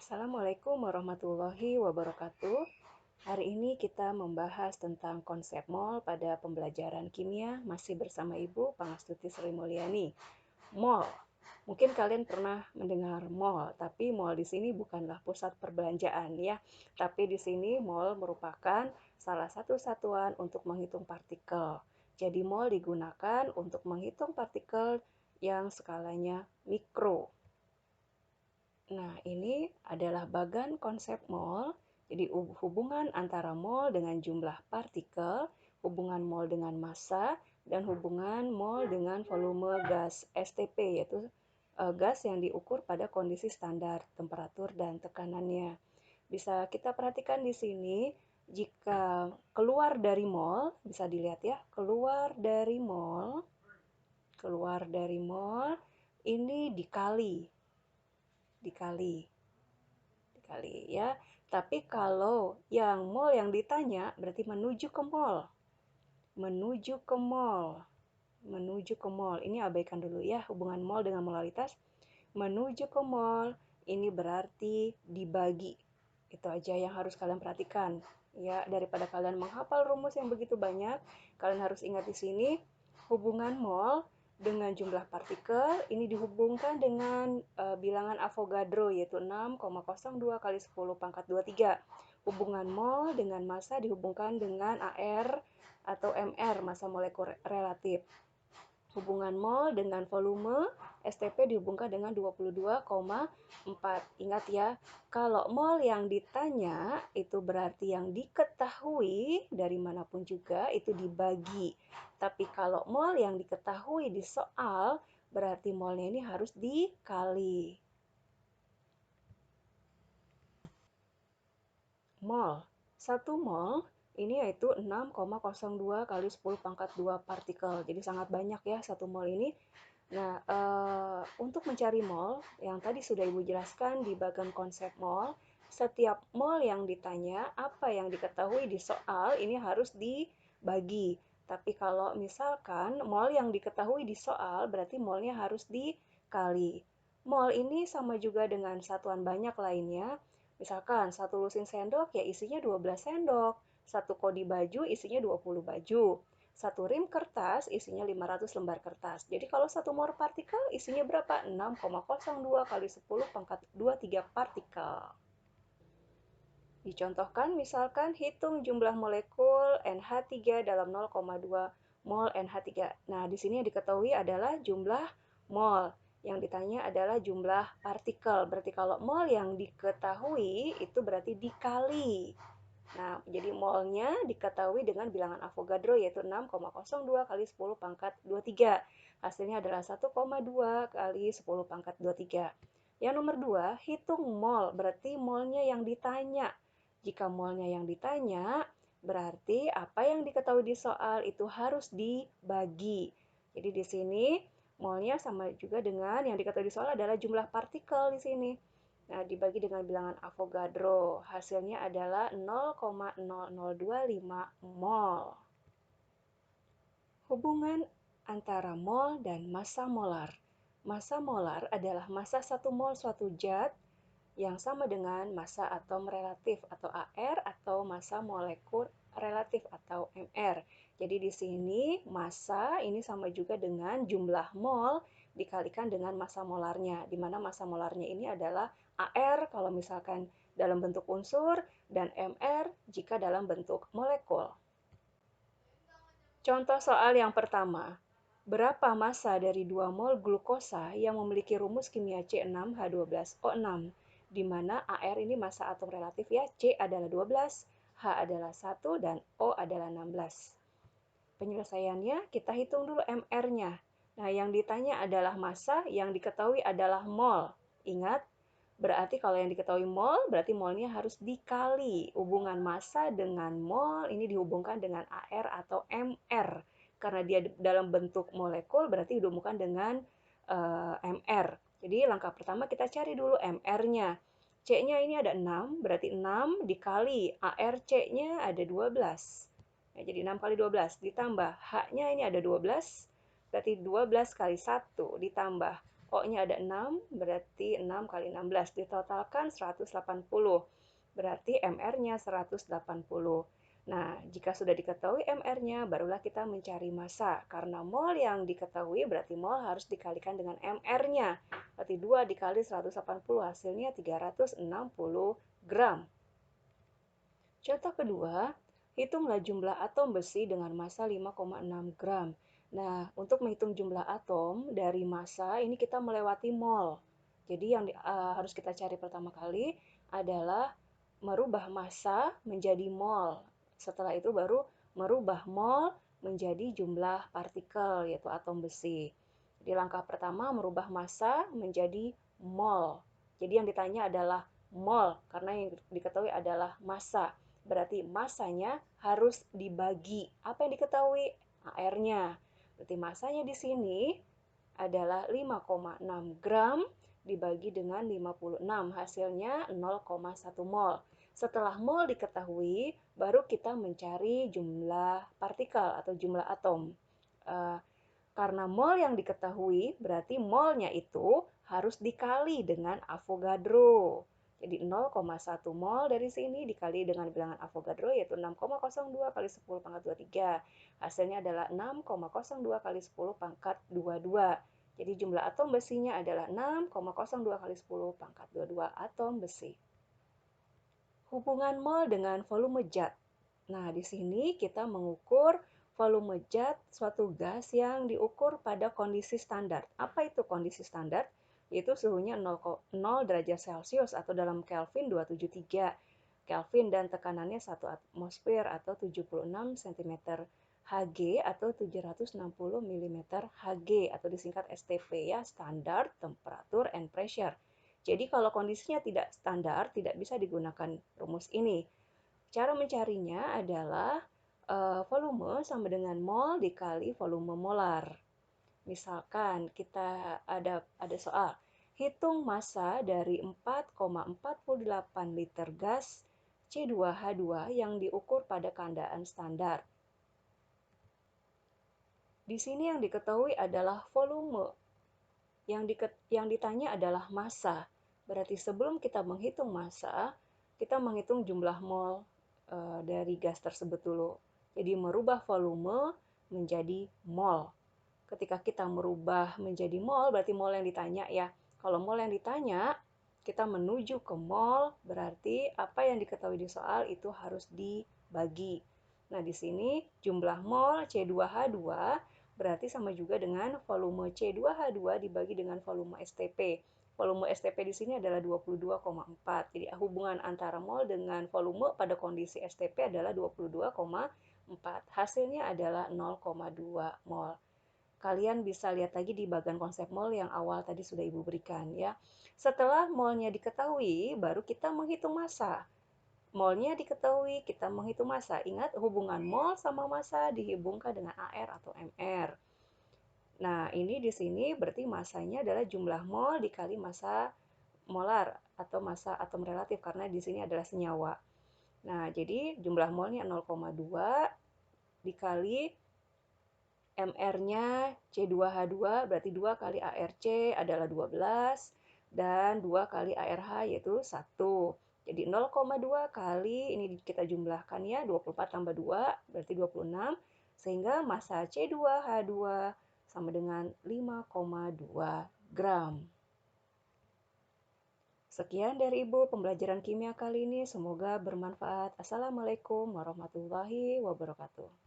Assalamualaikum warahmatullahi wabarakatuh. Hari ini kita membahas tentang konsep mol pada pembelajaran kimia masih bersama Ibu Pangastuti Sri Mulyani. Mall. Mungkin kalian pernah mendengar mall, tapi mall di sini bukanlah pusat perbelanjaan ya. Tapi di sini mall merupakan salah satu satuan untuk menghitung partikel. Jadi mol digunakan untuk menghitung partikel yang skalanya mikro. Nah, ini adalah bagan konsep mol. Jadi hubungan antara mol dengan jumlah partikel, hubungan mol dengan massa, dan hubungan mol dengan volume gas STP, yaitu gas yang diukur pada kondisi standar temperatur dan tekanannya. Bisa kita perhatikan di sini, jika keluar dari mol, bisa dilihat ya, keluar dari mol, ini dikali ya. Tapi kalau yang mol yang ditanya berarti menuju ke mol. Ini abaikan dulu ya hubungan mol dengan molaritas. Menuju ke mol ini berarti dibagi. Itu aja yang harus kalian perhatikan. Ya, daripada kalian menghafal rumus yang begitu banyak, kalian harus ingat di sini hubungan mol dengan jumlah partikel ini dihubungkan dengan bilangan Avogadro, yaitu 6,02 kali 10 pangkat 23. Hubungan mol dengan massa dihubungkan dengan AR atau MR, massa molekul relatif. Hubungan mol dengan volume STP dihubungkan dengan 22,4. Ingat ya, kalau mol yang ditanya itu berarti yang diketahui dari manapun juga itu dibagi. Tapi kalau mol yang diketahui di soal berarti molnya ini harus dikali. Mol. 1 mol ini yaitu 6,02 kali 10 pangkat 2 partikel. Jadi sangat banyak ya 1 mol ini. Nah, untuk mencari mol, yang tadi sudah Ibu jelaskan di bagian konsep mol, setiap mol yang ditanya, apa yang diketahui di soal, ini harus dibagi. Tapi kalau misalkan mol yang diketahui di soal, berarti molnya harus dikali. Mol ini sama juga dengan satuan banyak lainnya. Misalkan, satu lusin sendok ya isinya 12 sendok. Satu kodi baju isinya 20 baju. Satu rim kertas isinya 500 lembar kertas. Jadi kalau satu mol partikel isinya berapa? 6,02 kali 10 pangkat 23 partikel. Dicontohkan misalkan hitung jumlah molekul NH3 dalam 0,2 mol NH3. Nah, di sini yang diketahui adalah jumlah mol. Yang ditanya adalah jumlah partikel. Berarti kalau mol yang diketahui itu berarti dikali. Nah, jadi molnya diketahui dengan bilangan Avogadro yaitu 6,02 kali 10 pangkat 23. Hasilnya adalah 1,2 kali 10 pangkat 23. Yang nomor 2, hitung mol. Berarti molnya yang ditanya. Jika molnya yang ditanya, berarti apa yang diketahui di soal itu harus dibagi. Jadi di sini molnya sama juga dengan yang diketahui di soal adalah jumlah partikel di sini. Nah, dibagi dengan bilangan Avogadro. Hasilnya adalah 0,0025 mol. Hubungan antara mol dan massa molar. Massa molar adalah massa 1 mol suatu zat yang sama dengan massa atom relatif atau AR atau massa molekul relatif atau MR. Jadi di sini massa ini sama juga dengan jumlah mol dikalikan dengan massa molarnya, di mana massa molarnya ini adalah AR kalau misalkan dalam bentuk unsur dan MR jika dalam bentuk molekul. Contoh soal yang pertama. Berapa massa dari 2 mol glukosa yang memiliki rumus kimia C6H12O6? Di mana AR ini massa atom relatif ya, C adalah 12, H adalah 1, dan O adalah 16. Penyelesaiannya kita hitung dulu MR-nya. Nah, yang ditanya adalah massa, yang diketahui adalah mol. Ingat, berarti kalau yang diketahui mol, berarti molnya harus dikali. Hubungan massa dengan mol ini dihubungkan dengan AR atau MR. Karena dia dalam bentuk molekul, berarti dihubungkan dengan MR. Jadi langkah pertama kita cari dulu MR-nya. C-nya ini ada 6, berarti 6 dikali ARC-nya ada 12. Nah, jadi 6 kali 12 ditambah H-nya ini ada 12, berarti 12 kali 1 ditambah O-nya ada 6, berarti 6 kali 16. Ditotalkan 180, berarti MR-nya 180. Nah, jika sudah diketahui MR-nya, barulah kita mencari massa. Karena mol yang diketahui, berarti mol harus dikalikan dengan MR-nya. Berarti 2 dikali 180, hasilnya 360 gram. Contoh kedua, hitunglah jumlah atom besi dengan massa 5,6 gram. Nah, untuk menghitung jumlah atom dari massa, ini kita melewati mol. Jadi yang harus kita cari pertama kali adalah merubah massa menjadi mol. Setelah itu baru merubah mol menjadi jumlah partikel, yaitu atom besi. Di langkah pertama, merubah massa menjadi mol. Jadi yang ditanya adalah mol, karena yang diketahui adalah massa. Berarti massanya harus dibagi. Apa yang diketahui? AR-nya. Berarti massanya di sini adalah 5,6 gram dibagi dengan 56. Hasilnya 0,1 mol. Setelah mol diketahui, baru kita mencari jumlah partikel atau jumlah atom. Karena mol yang diketahui, berarti molnya itu harus dikali dengan Avogadro. Jadi 0,1 mol dari sini dikali dengan bilangan Avogadro, yaitu 6,02 kali 10 pangkat 23. Hasilnya adalah 6,02 kali 10 pangkat 22. Jadi jumlah atom besinya adalah 6,02 kali 10 pangkat 22 atom besi. Hubungan mol dengan volume zat. Nah, di sini kita mengukur volume zat suatu gas yang diukur pada kondisi standar. Apa itu kondisi standar? Yaitu suhunya 0 derajat Celcius atau dalam Kelvin 273 Kelvin dan tekanannya 1 atmosfer atau 76 cm Hg atau 760 mm Hg atau disingkat STP ya, Standard Temperature and Pressure. Jadi kalau kondisinya tidak standar, tidak bisa digunakan rumus ini. Cara mencarinya adalah volume sama dengan mol dikali volume molar. Misalkan kita ada soal, hitung massa dari 4,48 liter gas C2H2 yang diukur pada keadaan standar. Di sini yang diketahui adalah volume. Yang ditanya adalah massa. Berarti sebelum kita menghitung massa, kita menghitung jumlah mol dari gas tersebut dulu. Jadi merubah volume menjadi mol. Ketika kita merubah menjadi mol, berarti mol yang ditanya ya. Kalau mol yang ditanya, kita menuju ke mol, berarti apa yang diketahui di soal itu harus dibagi. Nah, di sini jumlah mol C2H2 berarti sama juga dengan volume C2H2 dibagi dengan volume STP. Volume STP di sini adalah 22,4. Jadi hubungan antara mol dengan volume pada kondisi STP adalah 22,4. Hasilnya adalah 0,2 mol. Kalian bisa lihat lagi di bagian konsep mol yang awal tadi sudah Ibu berikan ya. Setelah molnya diketahui, baru kita menghitung massa. Molnya diketahui, kita menghitung massa. Ingat, hubungan mol sama massa dihubungkan dengan AR atau MR. Nah, ini di sini berarti massanya adalah jumlah mol dikali massa molar atau massa atom relatif karena di sini adalah senyawa. Nah, jadi jumlah molnya 0,2 dikali MR-nya C2H2 berarti 2 kali ARC adalah 12 dan 2 kali ARH yaitu 1. Jadi 0,2 kali ini kita jumlahkan ya, 24 tambah 2 berarti 26 sehingga massa C2H2 sama dengan 5,2 gram. Sekian dari Ibu pembelajaran kimia kali ini, semoga bermanfaat. Assalamualaikum warahmatullahi wabarakatuh.